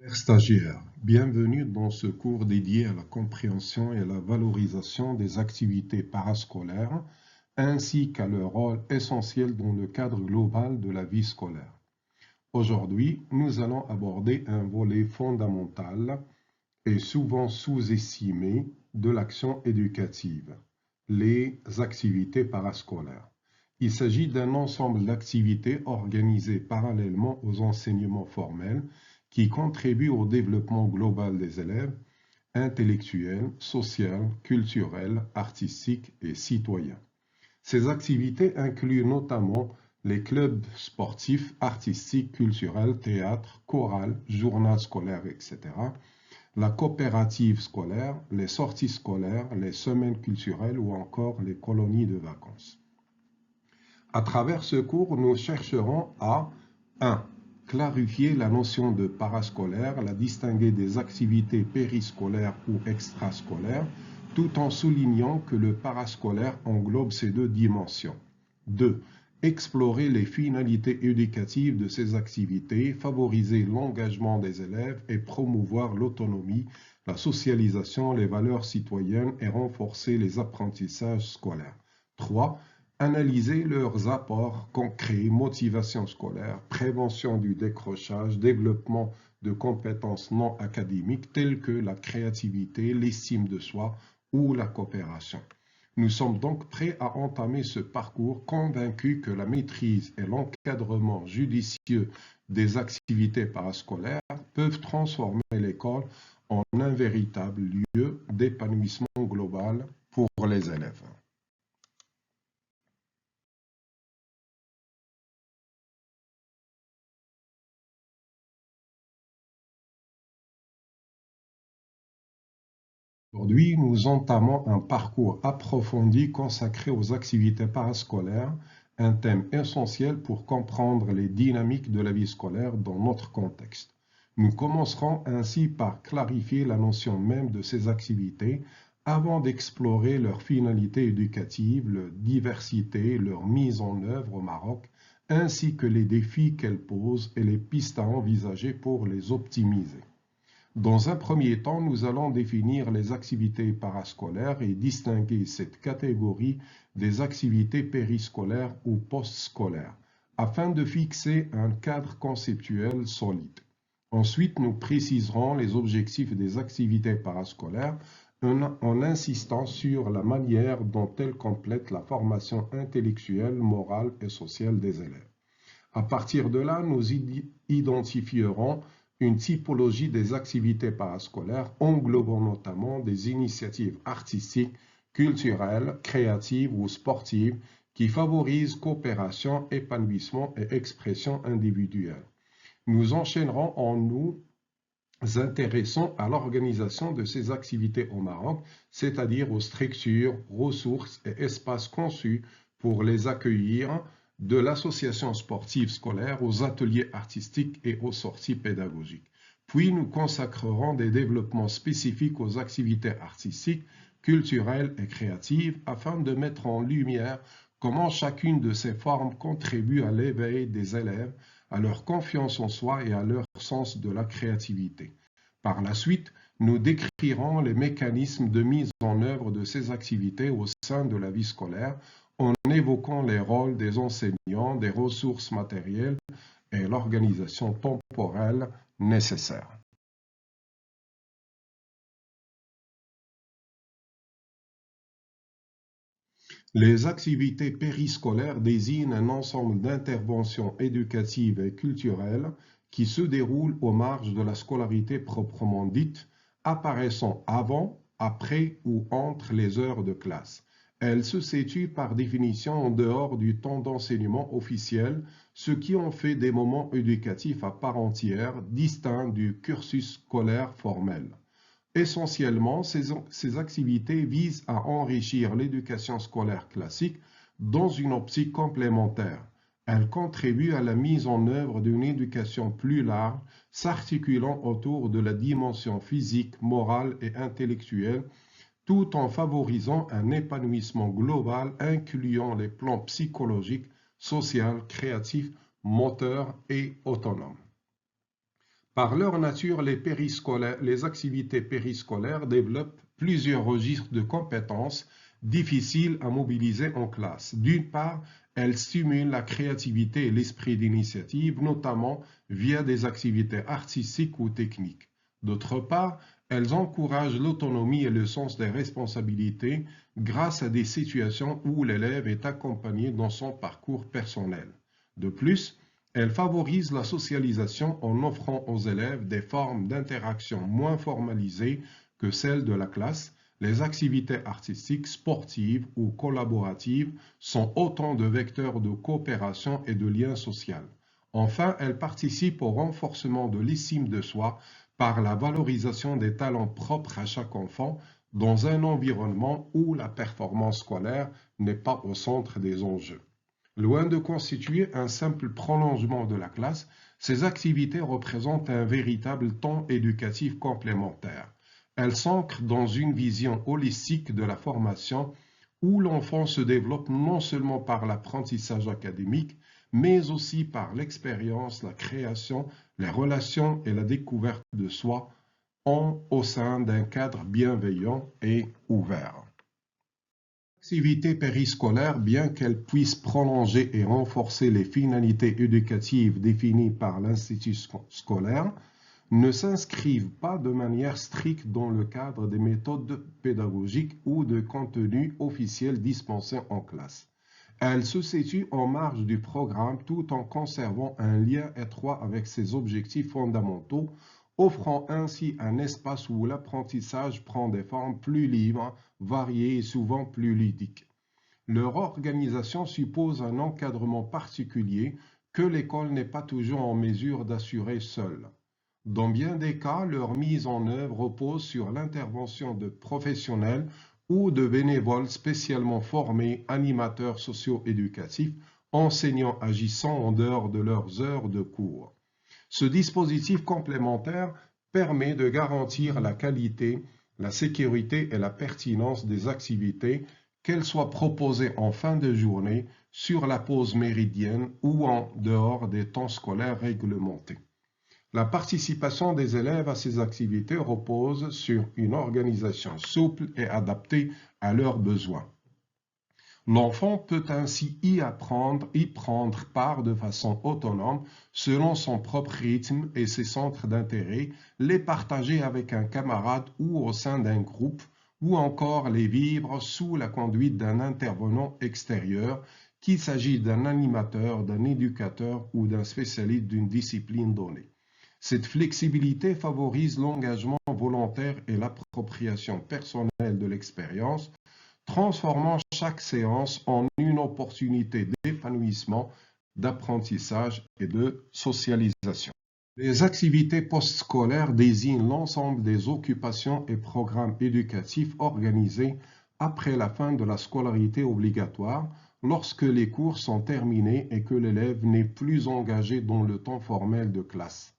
Chers stagiaires, bienvenue dans ce cours dédié à la compréhension et à la valorisation des activités parascolaires ainsi qu'à leur rôle essentiel dans le cadre global de la vie scolaire. Aujourd'hui, nous allons aborder un volet fondamental et souvent sous-estimé de l'action éducative, les activités parascolaires. Il s'agit d'un ensemble d'activités organisées parallèlement aux enseignements formels qui contribuent au développement global des élèves, intellectuels, social, culturels, artistiques et citoyens. Ces activités incluent notamment les clubs sportifs, artistiques, culturels, théâtre, chorale, journal scolaire, etc., la coopérative scolaire, les sorties scolaires, les semaines culturelles ou encore les colonies de vacances. À travers ce cours, nous chercherons à 1. Clarifier la notion de parascolaire, la distinguer des activités périscolaires ou extrascolaires, tout en soulignant que le parascolaire englobe ces deux dimensions. 2. Explorer les finalités éducatives de ces activités, favoriser l'engagement des élèves et promouvoir l'autonomie, la socialisation, les valeurs citoyennes et renforcer les apprentissages scolaires. 3. Analyser leurs apports concrets, motivation scolaire, prévention du décrochage, développement de compétences non académiques telles que la créativité, l'estime de soi ou la coopération. Nous sommes donc prêts à entamer ce parcours convaincus que la maîtrise et l'encadrement judicieux des activités parascolaires peuvent transformer l'école en un véritable lieu d'épanouissement global pour les élèves. Aujourd'hui, nous entamons un parcours approfondi consacré aux activités parascolaires, un thème essentiel pour comprendre les dynamiques de la vie scolaire dans notre contexte. Nous commencerons ainsi par clarifier la notion même de ces activités avant d'explorer leurs finalités éducatives, leur diversité, leur mise en œuvre au Maroc, ainsi que les défis qu'elles posent et les pistes à envisager pour les optimiser. Dans un premier temps, nous allons définir les activités parascolaires et distinguer cette catégorie des activités périscolaires ou postscolaires, afin de fixer un cadre conceptuel solide. Ensuite, nous préciserons les objectifs des activités parascolaires en insistant sur la manière dont elles complètent la formation intellectuelle, morale et sociale des élèves. À partir de là, nous identifierons une typologie des activités parascolaires englobant notamment des initiatives artistiques, culturelles, créatives ou sportives qui favorisent coopération, épanouissement et expression individuelle. Nous enchaînerons en nous intéressant à l'organisation de ces activités au Maroc, c'est-à-dire aux structures, ressources et espaces conçus pour les accueillir, de l'association sportive scolaire aux ateliers artistiques et aux sorties pédagogiques. Puis nous consacrerons des développements spécifiques aux activités artistiques, culturelles et créatives afin de mettre en lumière comment chacune de ces formes contribue à l'éveil des élèves, à leur confiance en soi et à leur sens de la créativité. Par la suite, nous décrirons les mécanismes de mise en œuvre de ces activités au sein de la vie scolaire en évoquant les rôles des enseignants, des ressources matérielles et l'organisation temporelle nécessaire. Les activités périscolaires désignent un ensemble d'interventions éducatives et culturelles qui se déroulent aux marges de la scolarité proprement dite, apparaissant avant, après ou entre les heures de classe. Elles se situent par définition en dehors du temps d'enseignement officiel, ce qui en fait des moments éducatifs à part entière, distincts du cursus scolaire formel. Essentiellement, ces activités visent à enrichir l'éducation scolaire classique dans une optique complémentaire. Elles contribuent à la mise en œuvre d'une éducation plus large, s'articulant autour de la dimension physique, morale et intellectuelle, tout en favorisant un épanouissement global incluant les plans psychologiques, social, créatif, moteur et autonome. Par leur nature, les activités périscolaires développent plusieurs registres de compétences difficiles à mobiliser en classe. D'une part, elles stimulent la créativité et l'esprit d'initiative, notamment via des activités artistiques ou techniques. D'autre part, elles encouragent l'autonomie et le sens des responsabilités grâce à des situations où l'élève est accompagné dans son parcours personnel. De plus, elles favorisent la socialisation en offrant aux élèves des formes d'interaction moins formalisées que celles de la classe. Les activités artistiques, sportives ou collaboratives sont autant de vecteurs de coopération et de lien social. Enfin, elles participent au renforcement de l'estime de soi par la valorisation des talents propres à chaque enfant dans un environnement où la performance scolaire n'est pas au centre des enjeux. Loin de constituer un simple prolongement de la classe, ces activités représentent un véritable temps éducatif complémentaire. Elles s'ancrent dans une vision holistique de la formation où l'enfant se développe non seulement par l'apprentissage académique, mais aussi par l'expérience, la création, les relations et la découverte de soi au sein d'un cadre bienveillant et ouvert. L'activité périscolaire, bien qu'elle puisse prolonger et renforcer les finalités éducatives définies par l'institution scolaire, ne s'inscrivent pas de manière stricte dans le cadre des méthodes pédagogiques ou de contenus officiels dispensés en classe. Elles se situent en marge du programme tout en conservant un lien étroit avec ses objectifs fondamentaux, offrant ainsi un espace où l'apprentissage prend des formes plus libres, variées et souvent plus ludiques. Leur organisation suppose un encadrement particulier que l'école n'est pas toujours en mesure d'assurer seule. Dans bien des cas, leur mise en œuvre repose sur l'intervention de professionnels ou de bénévoles spécialement formés, animateurs socio-éducatifs, enseignants agissant en dehors de leurs heures de cours. Ce dispositif complémentaire permet de garantir la qualité, la sécurité et la pertinence des activités, qu'elles soient proposées en fin de journée, sur la pause méridienne ou en dehors des temps scolaires réglementés. La participation des élèves à ces activités repose sur une organisation souple et adaptée à leurs besoins. L'enfant peut ainsi y prendre part de façon autonome, selon son propre rythme et ses centres d'intérêt, les partager avec un camarade ou au sein d'un groupe, ou encore les vivre sous la conduite d'un intervenant extérieur, qu'il s'agisse d'un animateur, d'un éducateur ou d'un spécialiste d'une discipline donnée. Cette flexibilité favorise l'engagement volontaire et l'appropriation personnelle de l'expérience, transformant chaque séance en une opportunité d'épanouissement, d'apprentissage et de socialisation. Les activités postscolaires désignent l'ensemble des occupations et programmes éducatifs organisés après la fin de la scolarité obligatoire, lorsque les cours sont terminés et que l'élève n'est plus engagé dans le temps formel de classe.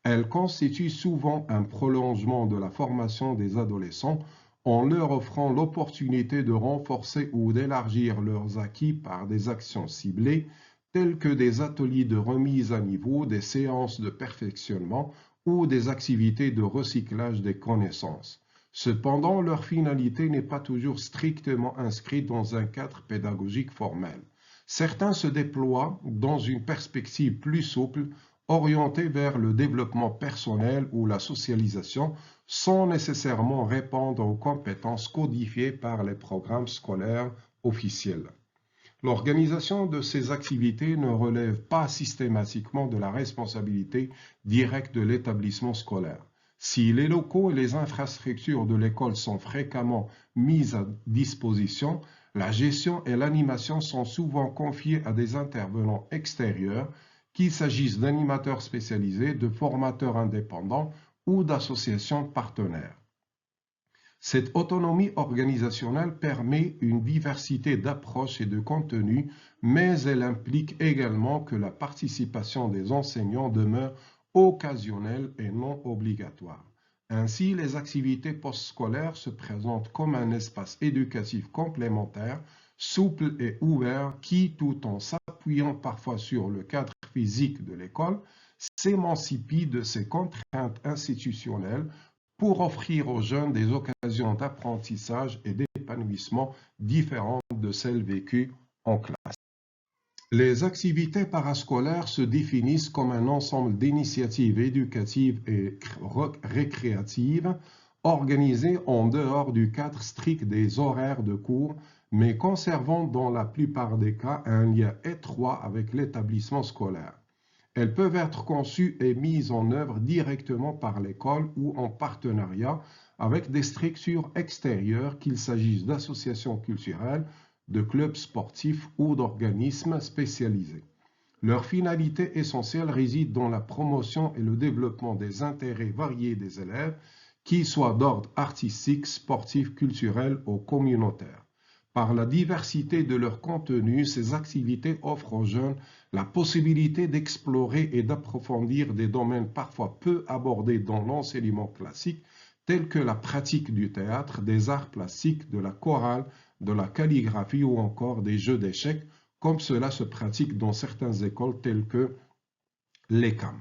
Elles constituent souvent un prolongement de la formation des adolescents en leur offrant l'opportunité de renforcer ou d'élargir leurs acquis par des actions ciblées, telles que des ateliers de remise à niveau, des séances de perfectionnement ou des activités de recyclage des connaissances. Cependant, leur finalité n'est pas toujours strictement inscrite dans un cadre pédagogique formel. Certains se déploient dans une perspective plus souple, orientés vers le développement personnel ou la socialisation, sans nécessairement répondre aux compétences codifiées par les programmes scolaires officiels. L'organisation de ces activités ne relève pas systématiquement de la responsabilité directe de l'établissement scolaire. Si les locaux et les infrastructures de l'école sont fréquemment mises à disposition, la gestion et l'animation sont souvent confiées à des intervenants extérieurs, qu'il s'agisse d'animateurs spécialisés, de formateurs indépendants ou d'associations partenaires. Cette autonomie organisationnelle permet une diversité d'approches et de contenus, mais elle implique également que la participation des enseignants demeure occasionnelle et non obligatoire. Ainsi, les activités postscolaires se présentent comme un espace éducatif complémentaire, souple et ouvert qui, tout en s'appuyant parfois sur le cadre physique de l'école, s'émancipent de ces contraintes institutionnelles pour offrir aux jeunes des occasions d'apprentissage et d'épanouissement différentes de celles vécues en classe. Les activités parascolaires se définissent comme un ensemble d'initiatives éducatives et récréatives organisées en dehors du cadre strict des horaires de cours, mais conservant dans la plupart des cas un lien étroit avec l'établissement scolaire. Elles peuvent être conçues et mises en œuvre directement par l'école ou en partenariat avec des structures extérieures, qu'il s'agisse d'associations culturelles, de clubs sportifs ou d'organismes spécialisés. Leur finalité essentielle réside dans la promotion et le développement des intérêts variés des élèves, qu'ils soient d'ordre artistique, sportif, culturel ou communautaire. Par la diversité de leur contenu, ces activités offrent aux jeunes la possibilité d'explorer et d'approfondir des domaines parfois peu abordés dans l'enseignement classique, tels que la pratique du théâtre, des arts plastiques, de la chorale, de la calligraphie ou encore des jeux d'échecs, comme cela se pratique dans certaines écoles telles que l'ECAM.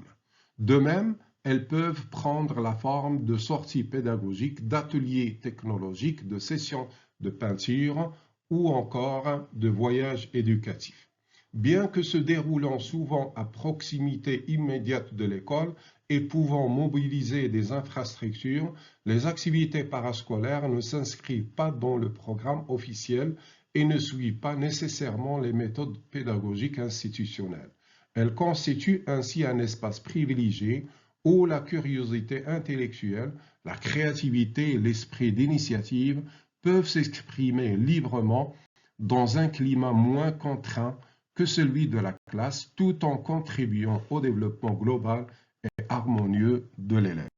De même, elles peuvent prendre la forme de sorties pédagogiques, d'ateliers technologiques, de sessions de peinture ou encore de voyages éducatifs. Bien que se déroulant souvent à proximité immédiate de l'école et pouvant mobiliser des infrastructures, les activités parascolaires ne s'inscrivent pas dans le programme officiel et ne suivent pas nécessairement les méthodes pédagogiques institutionnelles. Elles constituent ainsi un espace privilégié où la curiosité intellectuelle, la créativité et l'esprit d'initiative peuvent s'exprimer librement dans un climat moins contraint que celui de la classe, tout en contribuant au développement global et harmonieux de l'élève.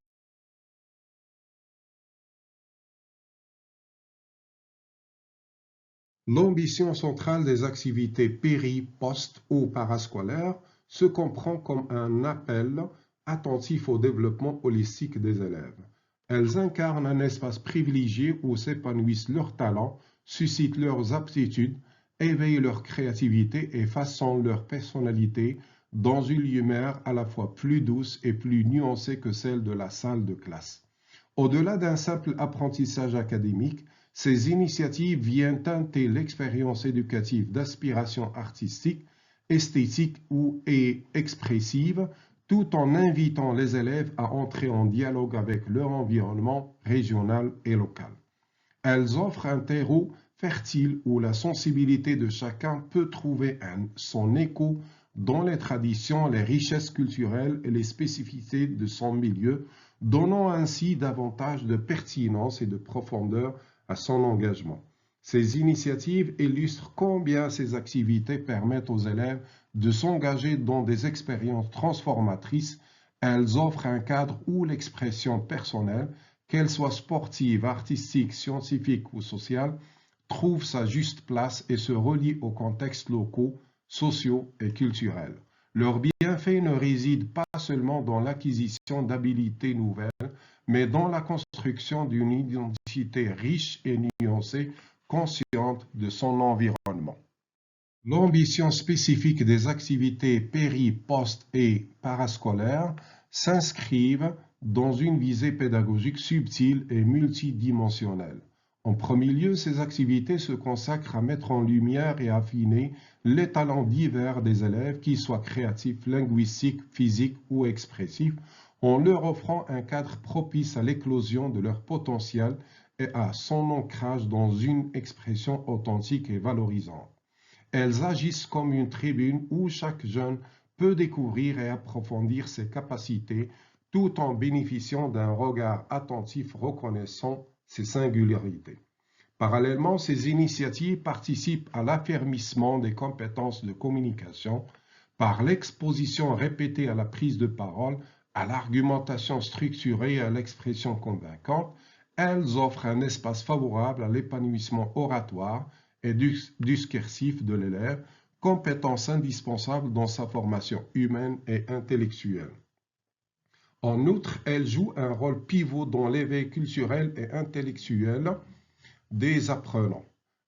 L'ambition centrale des activités péri-, post- ou parascolaires se comprend comme un appel attentif au développement holistique des élèves. Elles incarnent un espace privilégié où s'épanouissent leurs talents, suscitent leurs aptitudes, éveillent leur créativité et façonnent leur personnalité dans une lumière à la fois plus douce et plus nuancée que celle de la salle de classe. Au-delà d'un simple apprentissage académique, ces initiatives viennent teinter l'expérience éducative d'aspiration artistique, esthétique et expressive, tout en invitant les élèves à entrer en dialogue avec leur environnement régional et local. Elles offrent un terreau fertile où la sensibilité de chacun peut trouver son écho dans les traditions, les richesses culturelles et les spécificités de son milieu, donnant ainsi davantage de pertinence et de profondeur à son engagement. Ces initiatives illustrent combien ces activités permettent aux élèves de s'engager dans des expériences transformatrices. Elles offrent un cadre où l'expression personnelle, qu'elle soit sportive, artistique, scientifique ou sociale, trouve sa juste place et se relie aux contextes locaux, sociaux et culturels. Leur bienfait ne réside pas seulement dans l'acquisition d'habilités nouvelles, mais dans la construction d'une identité riche et nuancée, consciente de son environnement. L'ambition spécifique des activités péri-, post- et parascolaires s'inscrivent dans une visée pédagogique subtile et multidimensionnelle. En premier lieu, ces activités se consacrent à mettre en lumière et affiner les talents divers des élèves, qu'ils soient créatifs, linguistiques, physiques ou expressifs, en leur offrant un cadre propice à l'éclosion de leur potentiel et à son ancrage dans une expression authentique et valorisante. Elles agissent comme une tribune où chaque jeune peut découvrir et approfondir ses capacités tout en bénéficiant d'un regard attentif reconnaissant ses singularités. Parallèlement, ces initiatives participent à l'affermissement des compétences de communication par l'exposition répétée à la prise de parole, à l'argumentation structurée et à l'expression convaincante. Elles offrent un espace favorable à l'épanouissement oratoire et discursif de l'élève, compétence indispensable dans sa formation humaine et intellectuelle. En outre, elles jouent un rôle pivot dans l'éveil culturel et intellectuel des apprenants.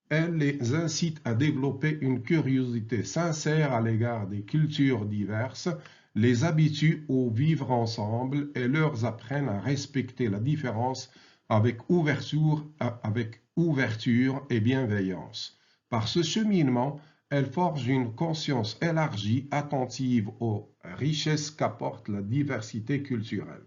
Elles les incitent à développer une curiosité sincère à l'égard des cultures diverses, les habituent au vivre ensemble et leur apprennent à respecter la différence avec ouverture et bienveillance. Par ce cheminement, elles forgent une conscience élargie, attentive aux richesses qu'apporte la diversité culturelle.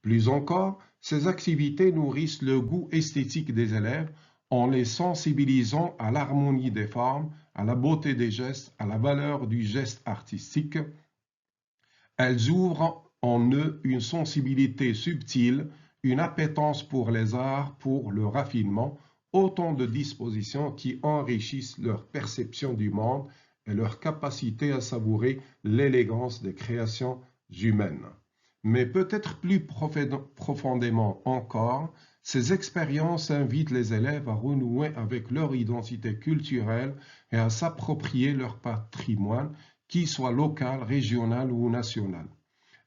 Plus encore, ces activités nourrissent le goût esthétique des élèves en les sensibilisant à l'harmonie des formes, à la beauté des gestes, à la valeur du geste artistique. Elles ouvrent en eux une sensibilité subtile, une appétence pour les arts, pour le raffinement, autant de dispositions qui enrichissent leur perception du monde et leur capacité à savourer l'élégance des créations humaines. Mais peut-être plus profondément encore, ces expériences invitent les élèves à renouer avec leur identité culturelle et à s'approprier leur patrimoine, qu'il soit local, régional ou national.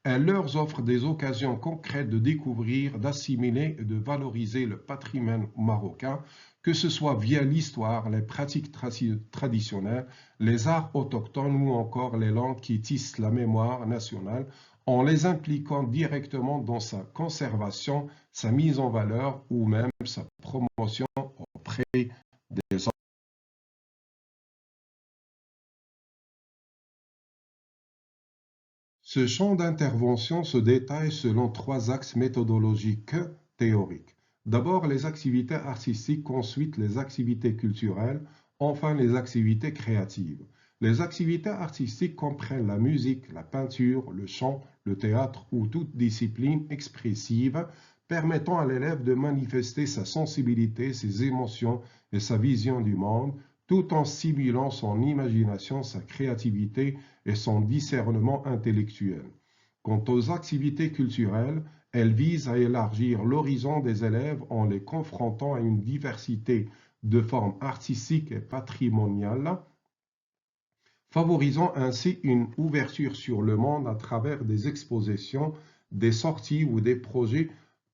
Elle leur offre des occasions concrètes de découvrir, d'assimiler et de valoriser le patrimoine marocain, que ce soit via l'histoire, les pratiques traditionnelles, les arts autochtones ou encore les langues qui tissent la mémoire nationale, en les impliquant directement dans sa conservation, sa mise en valeur ou même sa promotion auprès des autres. Ce champ d'intervention se détaille selon trois axes méthodologiques théoriques. D'abord, les activités artistiques, ensuite les activités culturelles, enfin les activités créatives. Les activités artistiques comprennent la musique, la peinture, le chant, le théâtre ou toute discipline expressive permettant à l'élève de manifester sa sensibilité, ses émotions et sa vision du monde, tout en stimulant son imagination, sa créativité et son discernement intellectuel. Quant aux activités culturelles, elles visent à élargir l'horizon des élèves en les confrontant à une diversité de formes artistiques et patrimoniales, favorisant ainsi une ouverture sur le monde à travers des expositions, des sorties ou des projets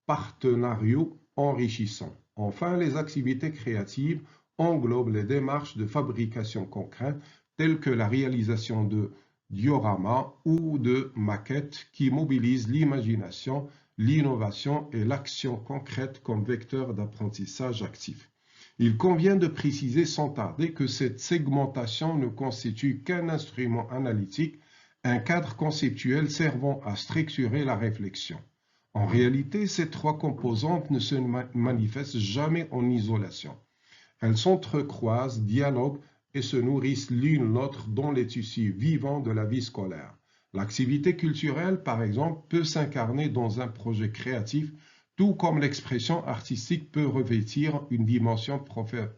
partenariaux enrichissants. Enfin, les activités créatives englobent les démarches de fabrication concrète telles que la réalisation de dioramas ou de maquettes qui mobilisent l'imagination, l'innovation et l'action concrète comme vecteur d'apprentissage actif. Il convient de préciser sans tarder que cette segmentation ne constitue qu'un instrument analytique, un cadre conceptuel servant à structurer la réflexion. En réalité, ces trois composantes ne se manifestent jamais en isolation. Elles s'entrecroisent, dialoguent et se nourrissent l'une l'autre dans les tissus vivants de la vie scolaire. L'activité culturelle, par exemple, peut s'incarner dans un projet créatif, tout comme l'expression artistique peut revêtir une dimension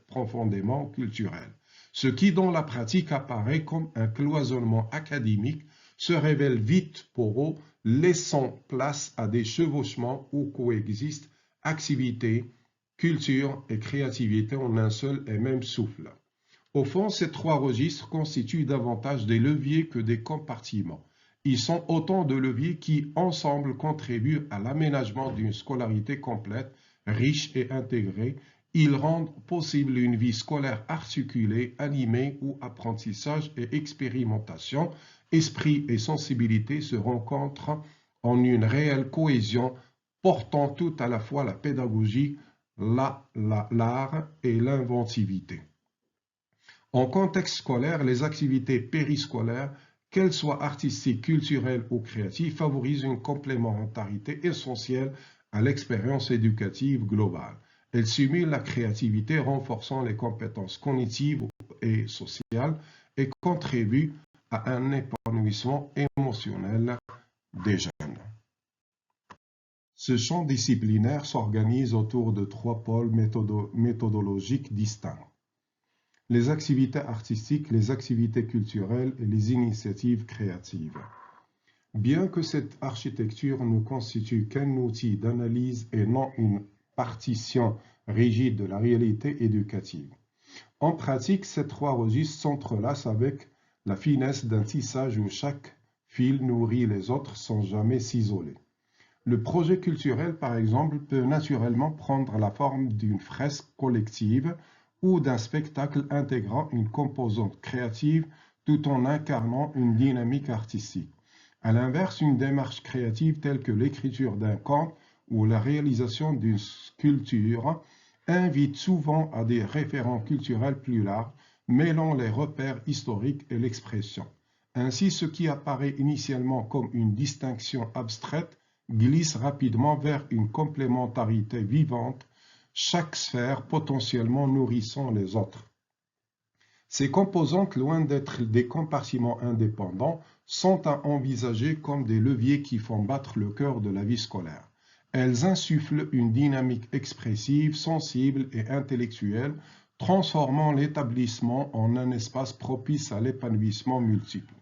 profondément culturelle. Ce qui, dans la pratique, apparaît comme un cloisonnement académique, se révèle vite poreux, laissant place à des chevauchements où coexistent activité, culture et créativité en un seul et même souffle. Au fond, ces trois registres constituent davantage des leviers que des compartiments. Ils sont autant de leviers qui, ensemble, contribuent à l'aménagement d'une scolarité complète, riche et intégrée. Ils rendent possible une vie scolaire articulée, animée où apprentissage et expérimentation, esprit et sensibilité se rencontrent en une réelle cohésion portant tout à la fois la pédagogie, l'art et l'inventivité. En contexte scolaire, les activités périscolaires, qu'elles soient artistiques, culturelles ou créatives, favorisent une complémentarité essentielle à l'expérience éducative globale. Elles stimulent la créativité, renforçant les compétences cognitives et sociales et contribuent à un épanouissement émotionnel des jeunes. Ce champ disciplinaire s'organise autour de trois pôles méthodologiques distincts: les activités artistiques, les activités culturelles et les initiatives créatives. Bien que cette architecture ne constitue qu'un outil d'analyse et non une partition rigide de la réalité éducative, en pratique, ces trois registres s'entrelacent avec la finesse d'un tissage où chaque fil nourrit les autres sans jamais s'isoler. Le projet culturel, par exemple, peut naturellement prendre la forme d'une fresque collective ou d'un spectacle intégrant une composante créative tout en incarnant une dynamique artistique. À l'inverse, une démarche créative telle que l'écriture d'un conte ou la réalisation d'une sculpture invite souvent à des référents culturels plus larges, mêlant les repères historiques et l'expression. Ainsi, ce qui apparaît initialement comme une distinction abstraite glisse rapidement vers une complémentarité vivante, chaque sphère potentiellement nourrissant les autres. Ces composantes, loin d'être des compartiments indépendants, sont à envisager comme des leviers qui font battre le cœur de la vie scolaire. Elles insufflent une dynamique expressive, sensible et intellectuelle, transformant l'établissement en un espace propice à l'épanouissement multiple.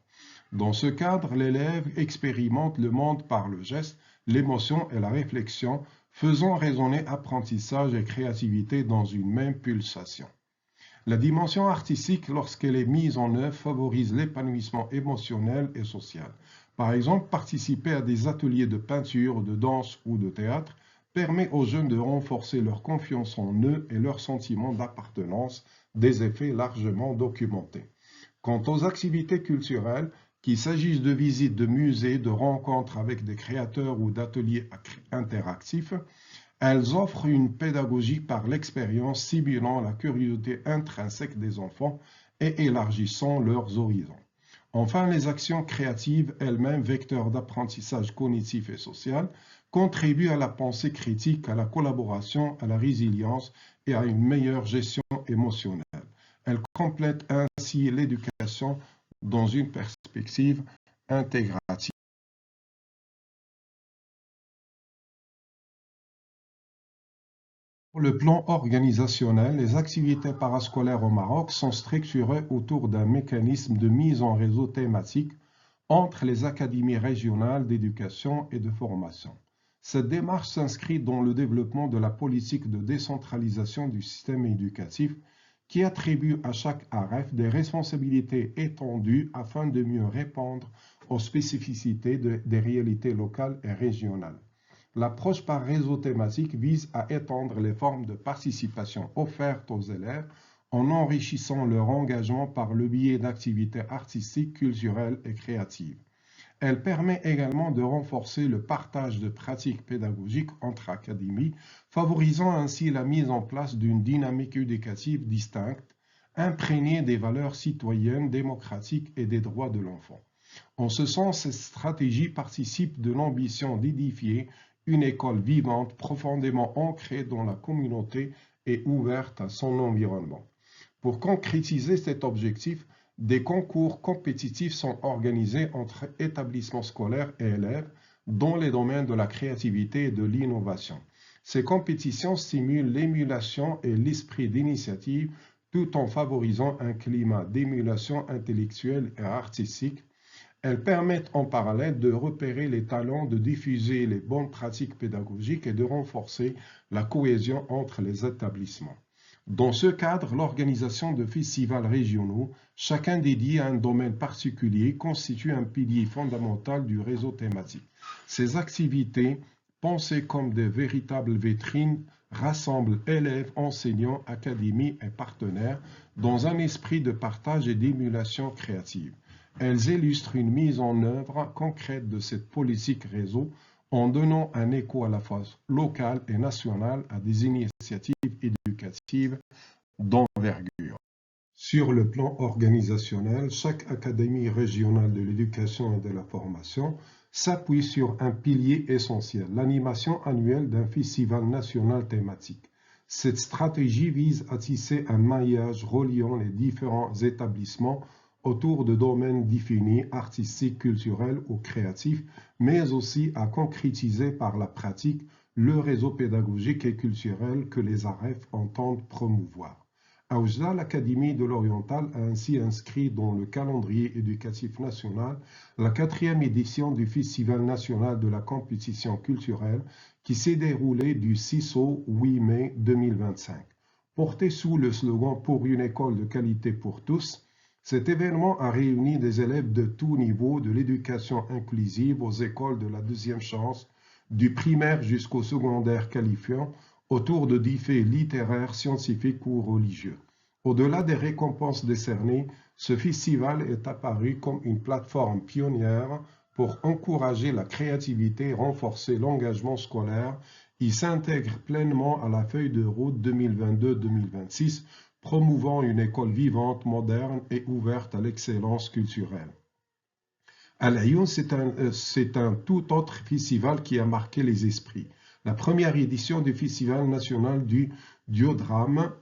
Dans ce cadre, l'élève expérimente le monde par le geste, l'émotion et la réflexion, faisant résonner apprentissage et créativité dans une même pulsation. La dimension artistique, lorsqu'elle est mise en œuvre, favorise l'épanouissement émotionnel et social. Par exemple, participer à des ateliers de peinture, de danse ou de théâtre permet aux jeunes de renforcer leur confiance en eux et leur sentiment d'appartenance, des effets largement documentés. Quant aux activités culturelles, qu'il s'agisse de visites de musées, de rencontres avec des créateurs ou d'ateliers interactifs, elles offrent une pédagogie par l'expérience stimulant la curiosité intrinsèque des enfants et élargissant leurs horizons. Enfin, les actions créatives, elles-mêmes vecteurs d'apprentissage cognitif et social, contribuent à la pensée critique, à la collaboration, à la résilience et à une meilleure gestion émotionnelle. Elles complètent ainsi l'éducation dans une perspective intégrative. Pour le plan organisationnel, les activités parascolaires au Maroc sont structurées autour d'un mécanisme de mise en réseau thématique entre les académies régionales d'éducation et de formation. Cette démarche s'inscrit dans le développement de la politique de décentralisation du système éducatif qui attribue à chaque AREF des responsabilités étendues afin de mieux répondre aux spécificités des réalités locales et régionales. L'approche par réseau thématique vise à étendre les formes de participation offertes aux élèves en enrichissant leur engagement par le biais d'activités artistiques, culturelles et créatives. Elle permet également de renforcer le partage de pratiques pédagogiques entre académies, favorisant ainsi la mise en place d'une dynamique éducative distincte, imprégnée des valeurs citoyennes, démocratiques et des droits de l'enfant. En ce sens, cette stratégie participe de l'ambition d'édifier une école vivante, profondément ancrée dans la communauté et ouverte à son environnement. Pour concrétiser cet objectif, des concours compétitifs sont organisés entre établissements scolaires et élèves dans les domaines de la créativité et de l'innovation. Ces compétitions stimulent l'émulation et l'esprit d'initiative tout en favorisant un climat d'émulation intellectuelle et artistique. Elles permettent en parallèle de repérer les talents, de diffuser les bonnes pratiques pédagogiques et de renforcer la cohésion entre les établissements. Dans ce cadre, l'organisation de festivals régionaux, chacun dédié à un domaine particulier, constitue un pilier fondamental du réseau thématique. Ces activités, pensées comme des véritables vitrines, rassemblent élèves, enseignants, académies et partenaires dans un esprit de partage et d'émulation créative. Elles illustrent une mise en œuvre concrète de cette politique réseau en donnant un écho à la fois local et national à des initiatives éducatives d'envergure. Sur le plan organisationnel, chaque académie régionale de l'éducation et de la formation s'appuie sur un pilier essentiel, l'animation annuelle d'un festival national thématique. Cette stratégie vise à tisser un maillage reliant les différents établissements autour de domaines définis, artistiques, culturels ou créatifs, mais aussi à concrétiser par la pratique le réseau pédagogique et culturel que les AREF entendent promouvoir. À Oujda, l'Académie de l'Oriental a ainsi inscrit dans le calendrier éducatif national la 4e édition du Festival national de la compétition culturelle qui s'est déroulé du 6 au 8 mai 2025. Porté sous le slogan « Pour une école de qualité pour tous », cet événement a réuni des élèves de tous niveaux de l'éducation inclusive aux écoles de la deuxième chance, du primaire jusqu'au secondaire qualifiant, autour de défis littéraires, scientifiques ou religieux. Au-delà des récompenses décernées, ce festival est apparu comme une plateforme pionnière pour encourager la créativité et renforcer l'engagement scolaire. Il s'intègre pleinement à la feuille de route 2022-2026, promouvant une école vivante, moderne et ouverte à l'excellence culturelle. Al Ayoun, c'est un tout autre festival qui a marqué les esprits. La première édition du Festival national du Diodrame,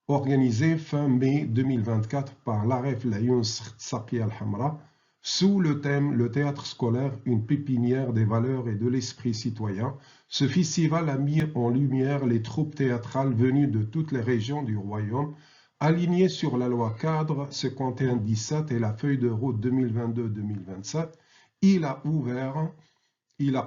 organisée fin mai 2024 par l'Aref Al Ayoun Saqiya Al Hamra, sous le thème Le théâtre scolaire, une pépinière des valeurs et de l'esprit citoyen. Ce festival a mis en lumière les troupes théâtrales venues de toutes les régions du royaume, alignées sur la loi cadre 51-17 et la feuille de route 2022-2027. Il a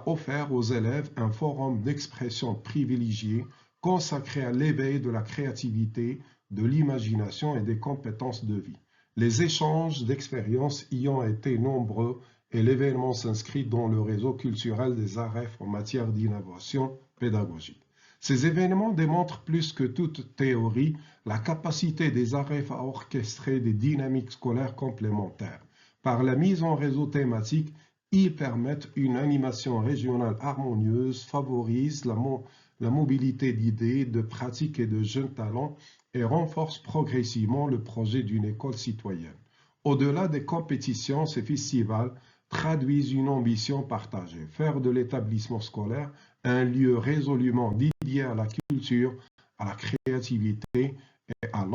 offert aux élèves un forum d'expression privilégié consacré à l'éveil de la créativité, de l'imagination et des compétences de vie. Les échanges d'expériences y ont été nombreux et l'événement s'inscrit dans le réseau culturel des AREF en matière d'innovation pédagogique. Ces événements démontrent plus que toute théorie la capacité des AREF à orchestrer des dynamiques scolaires complémentaires. Par la mise en réseau thématique, ils permettent une animation régionale harmonieuse, favorisent la mobilité d'idées, de pratiques et de jeunes talents et renforcent progressivement le projet d'une école citoyenne. Au-delà des compétitions, ces festivals traduisent une ambition partagée, faire de l'établissement scolaire un lieu résolument dédié à la culture, à la créativité et à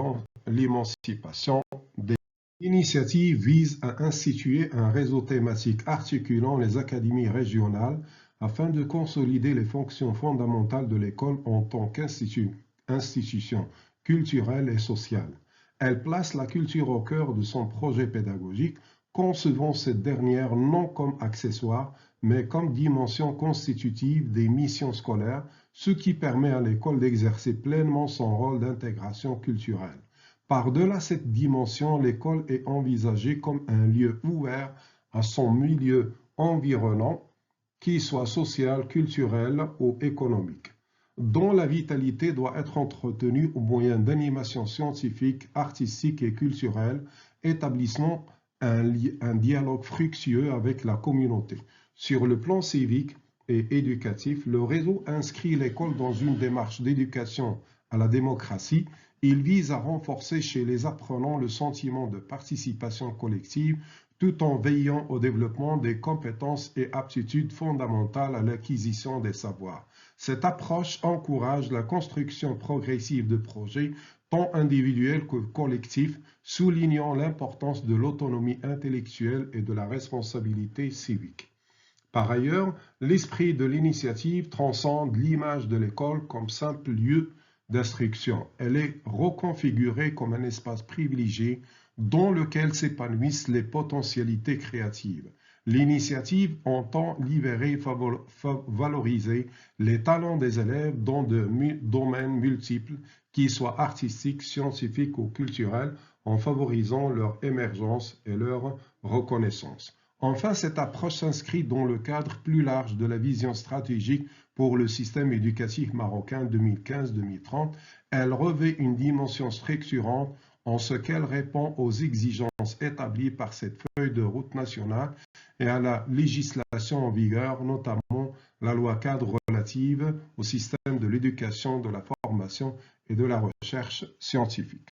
l'émancipation des L'initiative vise à instituer un réseau thématique articulant les académies régionales afin de consolider les fonctions fondamentales de l'école en tant qu'institution culturelle et sociale. Elle place la culture au cœur de son projet pédagogique, concevant cette dernière non comme accessoire, mais comme dimension constitutive des missions scolaires, ce qui permet à l'école d'exercer pleinement son rôle d'intégration culturelle. Par-delà cette dimension, l'école est envisagée comme un lieu ouvert à son milieu environnant, qu'il soit social, culturel ou économique, dont la vitalité doit être entretenue au moyen d'animations scientifiques, artistiques et culturelles, établissant un dialogue fructueux avec la communauté. Sur le plan civique et éducatif, le réseau inscrit l'école dans une démarche d'éducation à la démocratie. Il vise à renforcer chez les apprenants le sentiment de participation collective tout en veillant au développement des compétences et aptitudes fondamentales à l'acquisition des savoirs. Cette approche encourage la construction progressive de projets tant individuels que collectifs, soulignant l'importance de l'autonomie intellectuelle et de la responsabilité civique. Par ailleurs, l'esprit de l'initiative transcende l'image de l'école comme simple lieu d'instruction. Elle est reconfigurée comme un espace privilégié dans lequel s'épanouissent les potentialités créatives. L'initiative entend libérer et valoriser les talents des élèves dans de domaines multiples, qu'ils soient artistiques, scientifiques ou culturels, en favorisant leur émergence et leur reconnaissance. Enfin, cette approche s'inscrit dans le cadre plus large de la vision stratégique pour le système éducatif marocain 2015-2030. Elle revêt une dimension structurante en ce qu'elle répond aux exigences établies par cette feuille de route nationale et à la législation en vigueur, notamment la loi cadre relative au système de l'éducation, de la formation et de la recherche scientifique.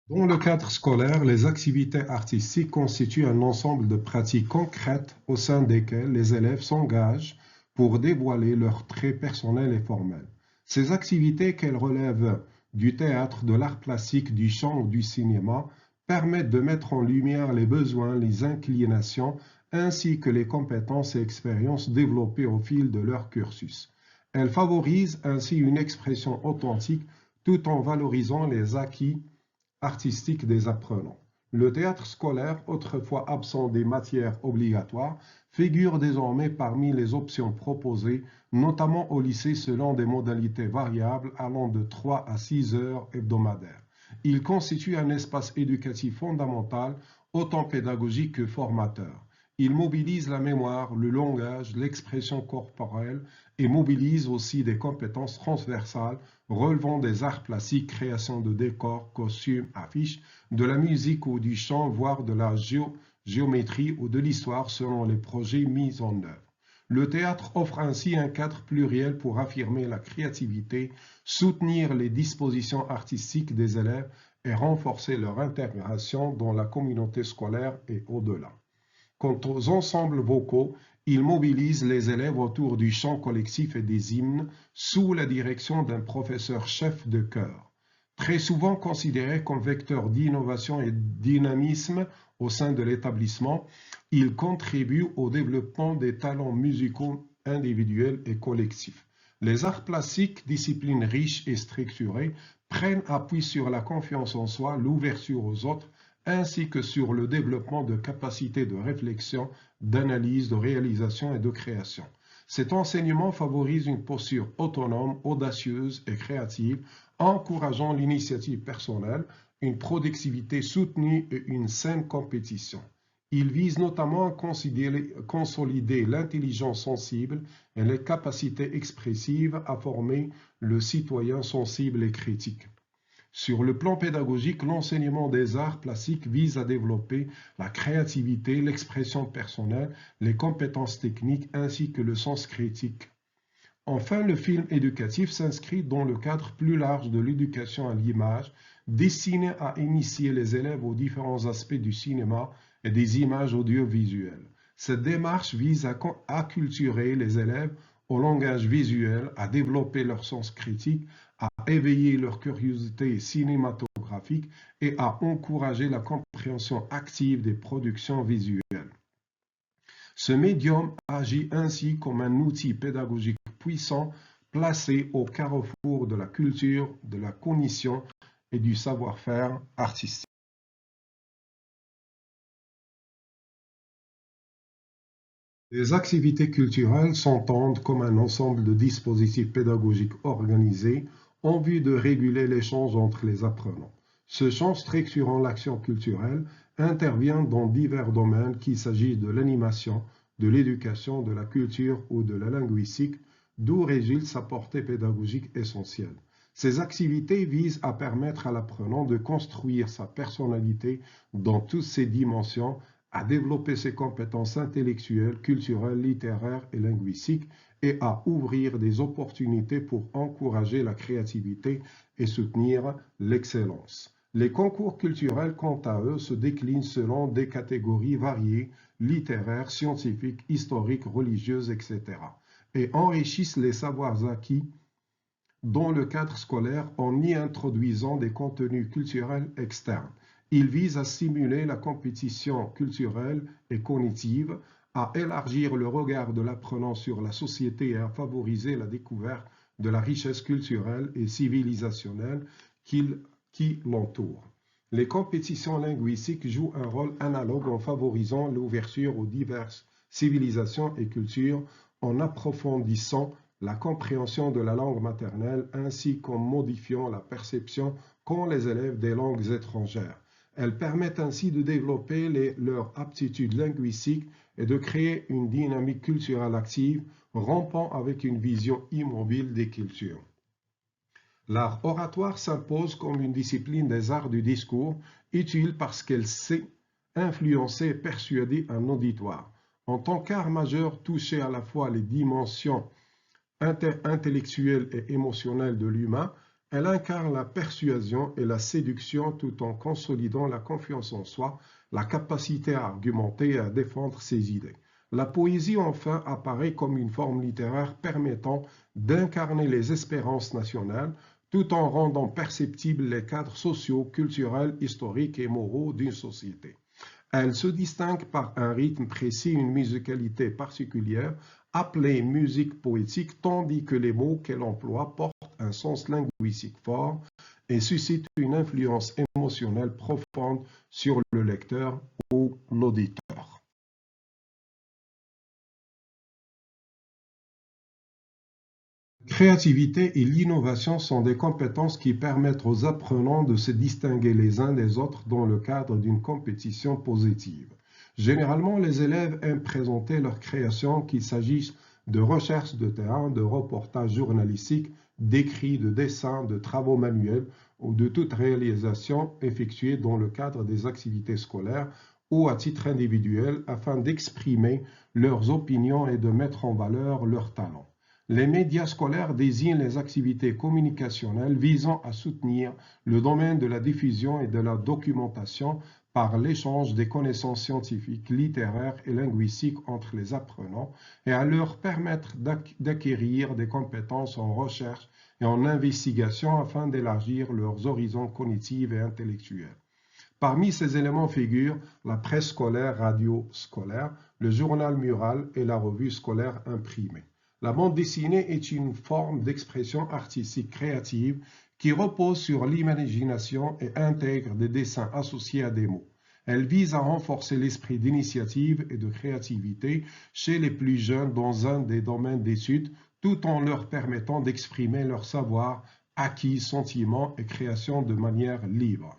Dans le cadre scolaire, les activités artistiques constituent un ensemble de pratiques concrètes au sein desquelles les élèves s'engagent pour dévoiler leurs traits personnels et formels. Ces activités, qu'elles relèvent du théâtre, de l'art plastique, du chant ou du cinéma, permettent de mettre en lumière les besoins, les inclinations, ainsi que les compétences et expériences développées au fil de leur cursus. Elles favorisent ainsi une expression authentique tout en valorisant les acquis artistique des apprenants. Le théâtre scolaire, autrefois absent des matières obligatoires, figure désormais parmi les options proposées, notamment au lycée selon des modalités variables allant de 3 à 6 heures hebdomadaires. Il constitue un espace éducatif fondamental, autant pédagogique que formateur. Il mobilise la mémoire, le langage, l'expression corporelle et mobilise aussi des compétences transversales relevant des arts plastiques, création de décors, costumes, affiches, de la musique ou du chant, voire de la géométrie ou de l'histoire selon les projets mis en œuvre. Le théâtre offre ainsi un cadre pluriel pour affirmer la créativité, soutenir les dispositions artistiques des élèves et renforcer leur intégration dans la communauté scolaire et au-delà. Quant aux ensembles vocaux, ils mobilisent les élèves autour du chant collectif et des hymnes sous la direction d'un professeur chef de chœur. Très souvent considéré comme vecteur d'innovation et de dynamisme au sein de l'établissement, il contribue au développement des talents musicaux individuels et collectifs. Les arts plastiques, disciplines riches et structurées, prennent appui sur la confiance en soi, l'ouverture aux autres, ainsi que sur le développement de capacités de réflexion, d'analyse, de réalisation et de création. Cet enseignement favorise une posture autonome, audacieuse et créative, encourageant l'initiative personnelle, une productivité soutenue et une saine compétition. Il vise notamment à consolider l'intelligence sensible et les capacités expressives à former le citoyen sensible et critique. Sur le plan pédagogique, l'enseignement des arts plastiques vise à développer la créativité, l'expression personnelle, les compétences techniques ainsi que le sens critique. Enfin, le film éducatif s'inscrit dans le cadre plus large de l'éducation à l'image, destiné à initier les élèves aux différents aspects du cinéma et des images audiovisuelles. Cette démarche vise à acculturer les élèves au langage visuel, à développer leur sens critique, à éveiller leur curiosité cinématographique et à encourager la compréhension active des productions visuelles. Ce médium agit ainsi comme un outil pédagogique puissant placé au carrefour de la culture, de la cognition et du savoir-faire artistique. Les activités culturelles s'entendent comme un ensemble de dispositifs pédagogiques organisés en vue de réguler l'échange entre les apprenants. Ce champ structurant l'action culturelle intervient dans divers domaines, qu'il s'agisse de l'animation, de l'éducation, de la culture ou de la linguistique, d'où résulte sa portée pédagogique essentielle. Ces activités visent à permettre à l'apprenant de construire sa personnalité dans toutes ses dimensions, à développer ses compétences intellectuelles, culturelles, littéraires et linguistiques et à ouvrir des opportunités pour encourager la créativité et soutenir l'excellence. Les concours culturels, quant à eux, se déclinent selon des catégories variées, littéraires, scientifiques, historiques, religieuses, etc., et enrichissent les savoirs acquis dans le cadre scolaire en y introduisant des contenus culturels externes. Il vise à stimuler la compétition culturelle et cognitive, à élargir le regard de l'apprenant sur la société et à favoriser la découverte de la richesse culturelle et civilisationnelle qui l'entoure. Les compétitions linguistiques jouent un rôle analogue en favorisant l'ouverture aux diverses civilisations et cultures, en approfondissant la compréhension de la langue maternelle ainsi qu'en modifiant la perception qu'ont les élèves des langues étrangères. Elles permettent ainsi de développer leurs aptitudes linguistiques et de créer une dynamique culturelle active, rompant avec une vision immobile des cultures. L'art oratoire s'impose comme une discipline des arts du discours, utile parce qu'elle sait influencer et persuader un auditoire. En tant qu'art majeur touché à la fois les dimensions intellectuelle et émotionnelle de l'humain, elle incarne la persuasion et la séduction tout en consolidant la confiance en soi, la capacité à argumenter et à défendre ses idées. La poésie, enfin, apparaît comme une forme littéraire permettant d'incarner les espérances nationales tout en rendant perceptibles les cadres sociaux, culturels, historiques et moraux d'une société. Elle se distingue par un rythme précis, une musicalité particulière, appelée musique poétique, tandis que les mots qu'elle emploie portent un sens linguistique fort et suscitent une influence émotionnelle profonde sur le lecteur ou l'auditeur. La créativité et l'innovation sont des compétences qui permettent aux apprenants de se distinguer les uns des autres dans le cadre d'une compétition positive. Généralement, les élèves aiment présenter leurs créations, qu'il s'agisse de recherches de terrain, de reportages journalistiques, d'écrits, de dessins, de travaux manuels ou de toute réalisation effectuée dans le cadre des activités scolaires ou à titre individuel afin d'exprimer leurs opinions et de mettre en valeur leurs talents. Les médias scolaires désignent les activités communicationnelles visant à soutenir le domaine de la diffusion et de la documentation par l'échange des connaissances scientifiques, littéraires et linguistiques entre les apprenants et à leur permettre d'acquérir des compétences en recherche et en investigation afin d'élargir leurs horizons cognitifs et intellectuels. Parmi ces éléments figurent la presse scolaire, radio scolaire, le journal mural et la revue scolaire imprimée. La bande dessinée est une forme d'expression artistique créative qui repose sur l'imagination et intègre des dessins associés à des mots. Elle vise à renforcer l'esprit d'initiative et de créativité chez les plus jeunes dans un des domaines d'études, tout en leur permettant d'exprimer leur savoir, acquis, sentiments et création de manière libre.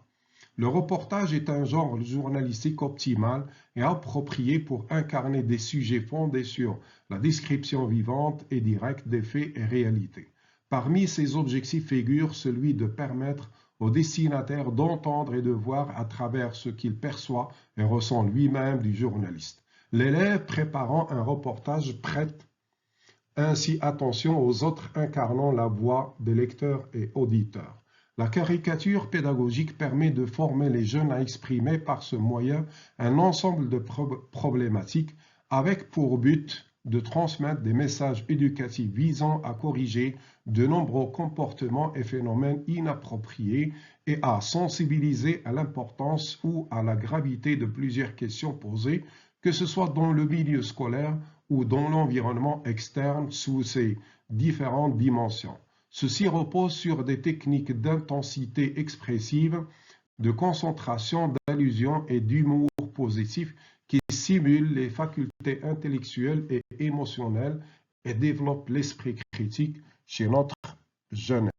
Le reportage est un genre journalistique optimal et approprié pour incarner des sujets fondés sur la description vivante et directe des faits et réalités. Parmi ces objectifs figure celui de permettre au destinataire d'entendre et de voir à travers ce qu'il perçoit et ressent lui-même du journaliste. L'élève préparant un reportage prête ainsi attention aux autres incarnant la voix des lecteurs et auditeurs. La caricature pédagogique permet de former les jeunes à exprimer par ce moyen un ensemble de problématiques avec pour but de transmettre des messages éducatifs visant à corriger de nombreux comportements et phénomènes inappropriés et à sensibiliser à l'importance ou à la gravité de plusieurs questions posées, que ce soit dans le milieu scolaire ou dans l'environnement externe sous ses différentes dimensions. Ceci repose sur des techniques d'intensité expressive, de concentration, d'allusion et d'humour positif qui stimulent les facultés intellectuelles et émotionnelles et développent l'esprit critique chez notre jeunesse.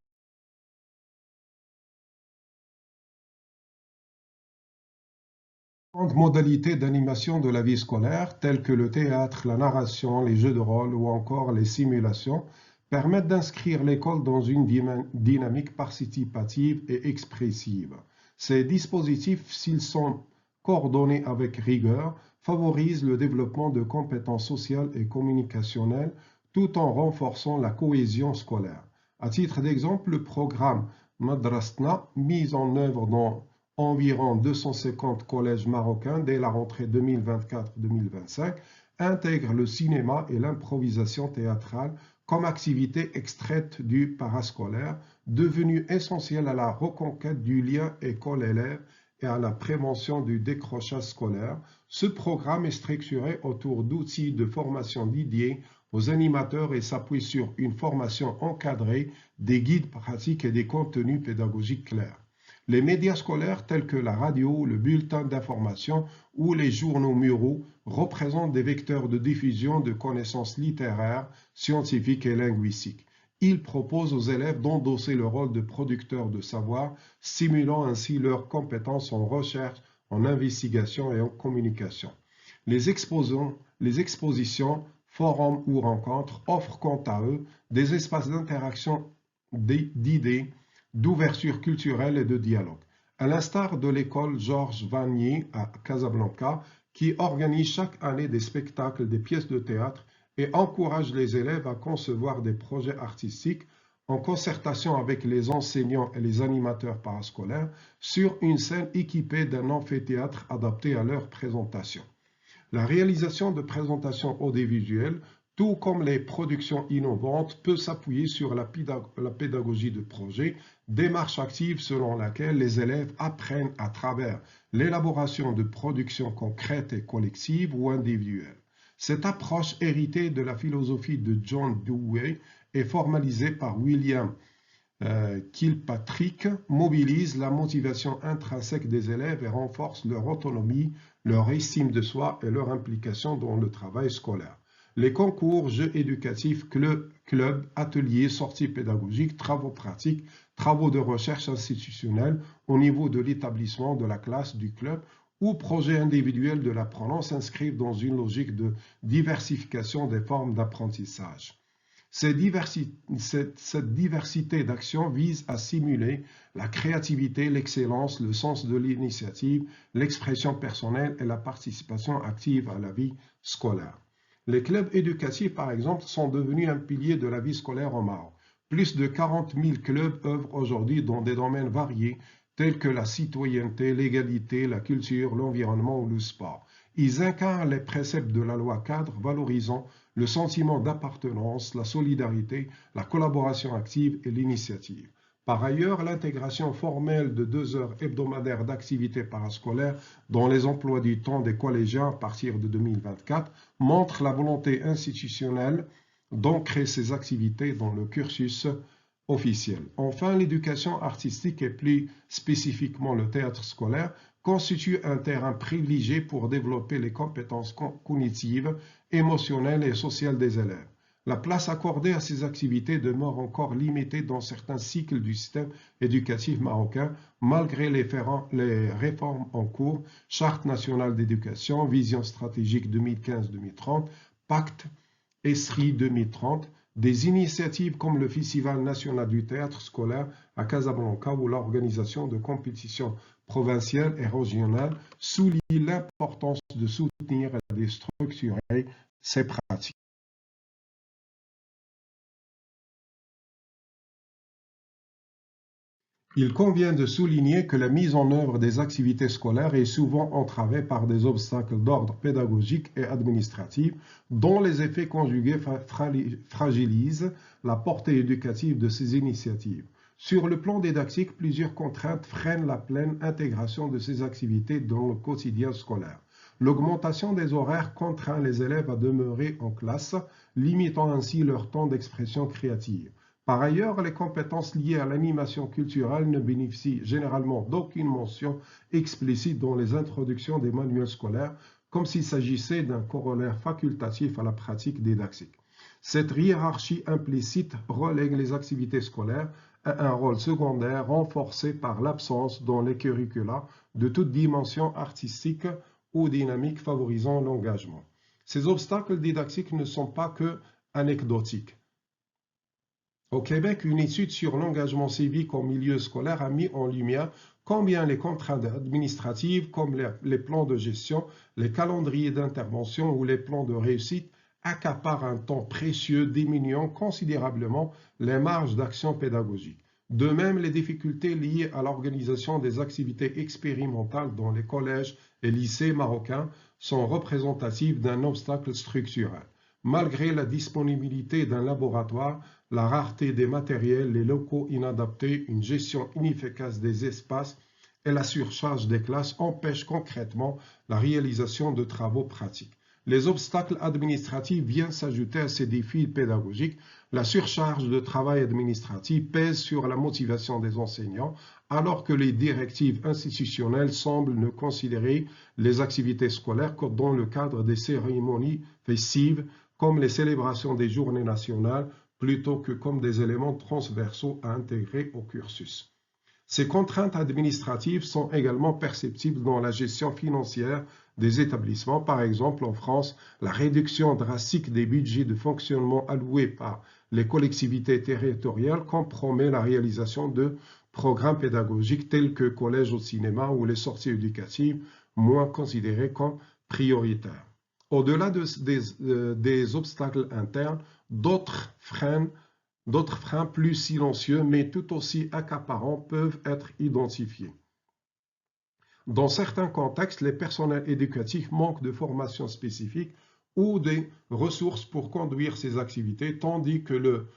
Différentes modalités d'animation de la vie scolaire, telles que le théâtre, la narration, les jeux de rôle ou encore les simulations, permettent d'inscrire l'école dans une dynamique participative et expressive. Ces dispositifs, s'ils sont coordonnés avec rigueur, favorisent le développement de compétences sociales et communicationnelles tout en renforçant la cohésion scolaire. À titre d'exemple, le programme Madrasna, mis en œuvre dans environ 250 collèges marocains dès la rentrée 2024-2025, intègre le cinéma et l'improvisation théâtrale comme activité extraite du parascolaire, devenue essentielle à la reconquête du lien école-élève et à la prévention du décrochage scolaire. Ce programme est structuré autour d'outils de formation dédiés aux animateurs et s'appuie sur une formation encadrée, des guides pratiques et des contenus pédagogiques clairs. Les médias scolaires tels que la radio, le bulletin d'information ou les journaux muraux représentent des vecteurs de diffusion de connaissances littéraires, scientifiques et linguistiques. Ils proposent aux élèves d'endosser le rôle de producteurs de savoir, stimulant ainsi leurs compétences en recherche, en investigation et en communication. Les expositions, forums ou rencontres offrent quant à eux des espaces d'interaction d'idées, d'ouverture culturelle et de dialogue. À l'instar de l'école Georges Vanier à Casablanca, qui organise chaque année des spectacles, des pièces de théâtre et encourage les élèves à concevoir des projets artistiques en concertation avec les enseignants et les animateurs parascolaires sur une scène équipée d'un amphithéâtre adapté à leur présentation. La réalisation de présentations audiovisuelles, tout comme les productions innovantes, peut s'appuyer sur la pédagogie de projet, démarche active selon laquelle les élèves apprennent à travers l'élaboration de productions concrètes et collectives ou individuelles. Cette approche héritée de la philosophie de John Dewey et formalisée par William Kilpatrick mobilise la motivation intrinsèque des élèves et renforce leur autonomie, leur estime de soi et leur implication dans le travail scolaire. Les concours, jeux éducatifs, clubs, ateliers, sorties pédagogiques, travaux pratiques, travaux de recherche institutionnelle au niveau de l'établissement, de la classe, du club ou projets individuels de l'apprenant s'inscrivent dans une logique de diversification des formes d'apprentissage. Cette diversité d'actions vise à stimuler la créativité, l'excellence, le sens de l'initiative, l'expression personnelle et la participation active à la vie scolaire. Les clubs éducatifs, par exemple, sont devenus un pilier de la vie scolaire au Maroc. Plus de 40 000 clubs œuvrent aujourd'hui dans des domaines variés tels que la citoyenneté, l'égalité, la culture, l'environnement ou le sport. Ils incarnent les préceptes de la loi cadre valorisant le sentiment d'appartenance, la solidarité, la collaboration active et l'initiative. Par ailleurs, l'intégration formelle de 2 heures hebdomadaires d'activités parascolaires dans les emplois du temps des collégiens à partir de 2024 montre la volonté institutionnelle d'ancrer ces activités dans le cursus officiel. Enfin, l'éducation artistique et plus spécifiquement le théâtre scolaire constitue un terrain privilégié pour développer les compétences cognitives, émotionnelles et sociales des élèves. La place accordée à ces activités demeure encore limitée dans certains cycles du système éducatif marocain, malgré les réformes en cours, Charte nationale d'éducation, Vision stratégique 2015-2030, Pacte ESRI 2030, des initiatives comme le Festival national du théâtre scolaire à Casablanca ou l'organisation de compétitions provinciales et régionales soulignent l'importance de soutenir et de structurer ces pratiques. Il convient de souligner que la mise en œuvre des activités scolaires est souvent entravée par des obstacles d'ordre pédagogique et administratif, dont les effets conjugués fragilisent la portée éducative de ces initiatives. Sur le plan didactique, plusieurs contraintes freinent la pleine intégration de ces activités dans le quotidien scolaire. L'augmentation des horaires contraint les élèves à demeurer en classe, limitant ainsi leur temps d'expression créative. Par ailleurs, les compétences liées à l'animation culturelle ne bénéficient généralement d'aucune mention explicite dans les introductions des manuels scolaires, comme s'il s'agissait d'un corollaire facultatif à la pratique didactique. Cette hiérarchie implicite relègue les activités scolaires à un rôle secondaire renforcé par l'absence dans les curricula de toute dimension artistique ou dynamique favorisant l'engagement. Ces obstacles didactiques ne sont pas que anecdotiques. Au Québec, une étude sur l'engagement civique en milieu scolaire a mis en lumière combien les contraintes administratives comme les plans de gestion, les calendriers d'intervention ou les plans de réussite accaparent un temps précieux, diminuant considérablement les marges d'action pédagogique. De même, les difficultés liées à l'organisation des activités expérimentales dans les collèges et lycées marocains sont représentatives d'un obstacle structurel. Malgré la disponibilité d'un laboratoire, la rareté des matériels, les locaux inadaptés, une gestion inefficace des espaces et la surcharge des classes empêchent concrètement la réalisation de travaux pratiques. Les obstacles administratifs viennent s'ajouter à ces défis pédagogiques. La surcharge de travail administratif pèse sur la motivation des enseignants, alors que les directives institutionnelles semblent ne considérer les activités scolaires que dans le cadre des cérémonies festives, comme les célébrations des journées nationales, plutôt que comme des éléments transversaux à intégrer au cursus. Ces contraintes administratives sont également perceptibles dans la gestion financière des établissements. Par exemple, en France, la réduction drastique des budgets de fonctionnement alloués par les collectivités territoriales compromet la réalisation de programmes pédagogiques tels que collèges au cinéma ou les sorties éducatives, moins considérées comme prioritaires. Au-delà des obstacles internes, d'autres freins plus silencieux mais tout aussi accaparants peuvent être identifiés. Dans certains contextes, les personnels éducatifs manquent de formation spécifique ou des ressources pour conduire ces activités, tandis que le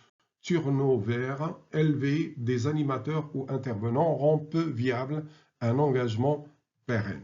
turnover élevé des animateurs ou intervenants rend peu viable un engagement pérenne.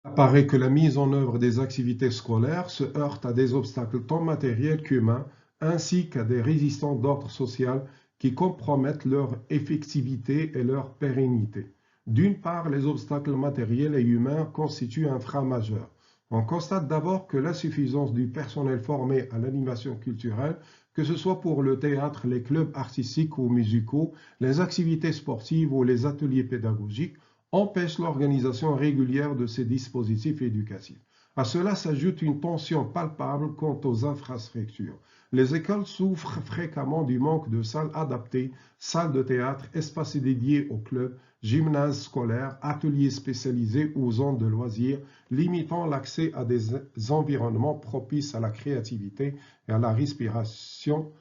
Il apparaît que la mise en œuvre des activités scolaires se heurte à des obstacles tant matériels qu'humains, ainsi qu'à des résistances d'ordre social qui compromettent leur effectivité et leur pérennité. D'une part, les obstacles matériels et humains constituent un frein majeur. On constate d'abord que l'insuffisance du personnel formé à l'animation culturelle, que ce soit pour le théâtre, les clubs artistiques ou musicaux, les activités sportives ou les ateliers pédagogiques, empêche l'organisation régulière de ces dispositifs éducatifs. À cela s'ajoute une tension palpable quant aux infrastructures. Les écoles souffrent fréquemment du manque de salles adaptées, salles de théâtre, espaces dédiés aux clubs, gymnases scolaires, ateliers spécialisés ou zones de loisirs, limitant l'accès à des environnements propices à la créativité et à la respiration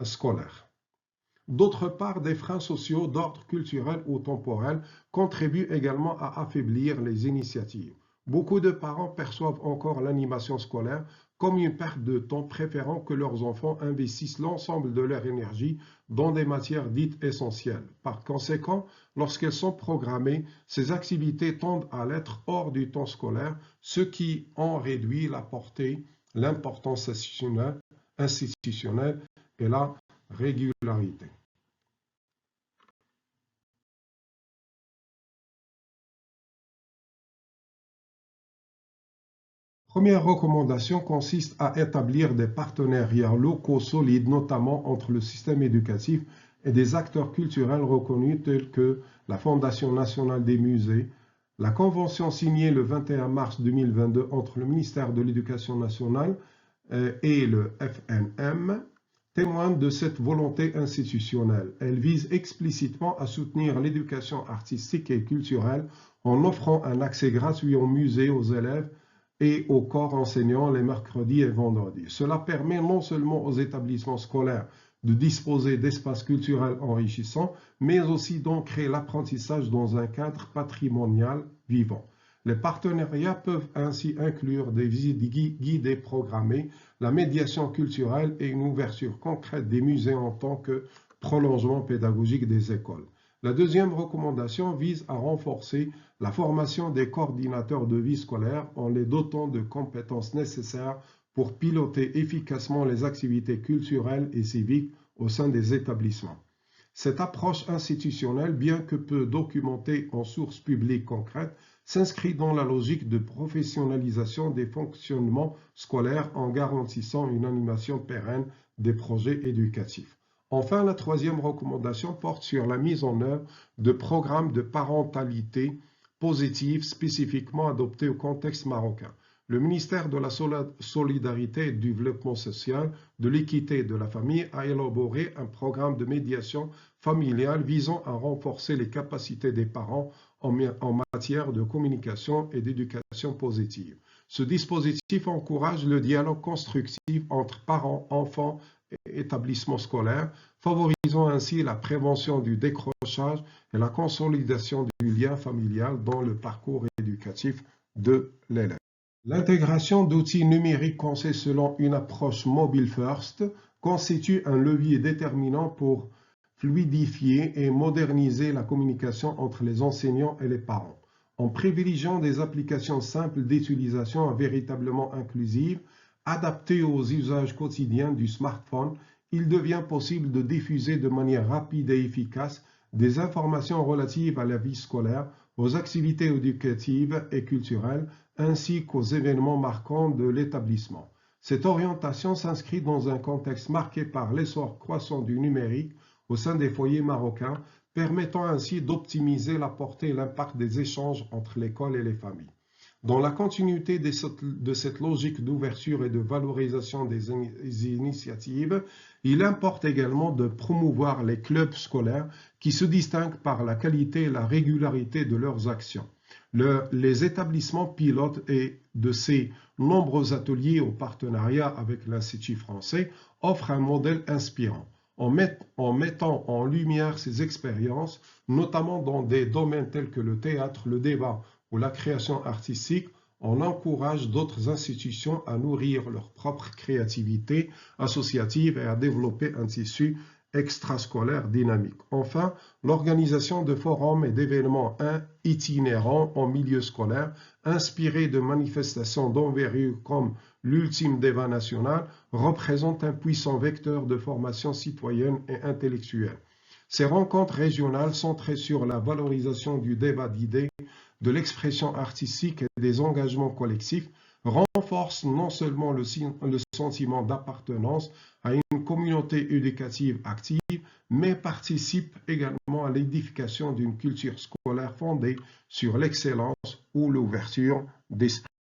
scolaire. D'autre part, des freins sociaux d'ordre culturel ou temporel contribuent également à affaiblir les initiatives. Beaucoup de parents perçoivent encore l'animation scolaire comme une perte de temps, préférant que leurs enfants investissent l'ensemble de leur énergie dans des matières dites essentielles. Par conséquent, lorsqu'elles sont programmées, ces activités tendent à l'être hors du temps scolaire, ce qui en réduit la portée, l'importance institutionnelle et la régularité. Première recommandation consiste à établir des partenariats locaux solides, notamment entre le système éducatif et des acteurs culturels reconnus tels que la Fondation nationale des musées. La convention signée le 21 mars 2022 entre le ministère de l'Éducation nationale et le FNM témoigne de cette volonté institutionnelle. Elle vise explicitement à soutenir l'éducation artistique et culturelle en offrant un accès gratuit aux musées aux élèves et aux corps enseignants les mercredis et vendredis. Cela permet non seulement aux établissements scolaires de disposer d'espaces culturels enrichissants, mais aussi d'ancrer l'apprentissage dans un cadre patrimonial vivant. Les partenariats peuvent ainsi inclure des visites guidées programmées, la médiation culturelle et une ouverture concrète des musées en tant que prolongement pédagogique des écoles. La deuxième recommandation vise à renforcer la formation des coordinateurs de vie scolaire en les dotant de compétences nécessaires pour piloter efficacement les activités culturelles et civiques au sein des établissements. Cette approche institutionnelle, bien que peu documentée en sources publiques concrètes, s'inscrit dans la logique de professionnalisation des fonctionnements scolaires en garantissant une animation pérenne des projets éducatifs. Enfin, la troisième recommandation porte sur la mise en œuvre de programmes de parentalité positive spécifiquement adoptés au contexte marocain. Le ministère de la Solidarité et du Développement social, de l'équité et de la famille a élaboré un programme de médiation familiale visant à renforcer les capacités des parents en matière de communication et d'éducation positive. Ce dispositif encourage le dialogue constructif entre parents, enfants et établissements scolaires, favorisant ainsi la prévention du décrochage et la consolidation du lien familial dans le parcours éducatif de l'élève. L'intégration d'outils numériques conçus selon une approche mobile first constitue un levier déterminant pour fluidifier et moderniser la communication entre les enseignants et les parents. En privilégiant des applications simples d'utilisation véritablement inclusives, adaptées aux usages quotidiens du smartphone, il devient possible de diffuser de manière rapide et efficace des informations relatives à la vie scolaire, aux activités éducatives et culturelles, ainsi qu'aux événements marquants de l'établissement. Cette orientation s'inscrit dans un contexte marqué par l'essor croissant du numérique au sein des foyers marocains, permettant ainsi d'optimiser la portée et l'impact des échanges entre l'école et les familles. Dans la continuité de cette logique d'ouverture et de valorisation des initiatives, il importe également de promouvoir les clubs scolaires qui se distinguent par la qualité et la régularité de leurs actions. Les établissements pilotes et de ces nombreux ateliers au partenariat avec l'Institut français offrent un modèle inspirant. En mettant en lumière ces expériences, notamment dans des domaines tels que le théâtre, le débat ou la création artistique, on encourage d'autres institutions à nourrir leur propre créativité associative et à développer un tissu extrascolaire dynamique. Enfin, l'organisation de forums et d'événements itinérants en milieu scolaire, inspirés de manifestations d'envergure comme l'ultime débat national, représente un puissant vecteur de formation citoyenne et intellectuelle. Ces rencontres régionales centrées sur la valorisation du débat d'idées, de l'expression artistique et des engagements collectifs renforce non seulement le sentiment d'appartenance à une communauté éducative active, mais participe également à l'édification d'une culture scolaire fondée sur l'excellence ou l'ouverture d'esprit.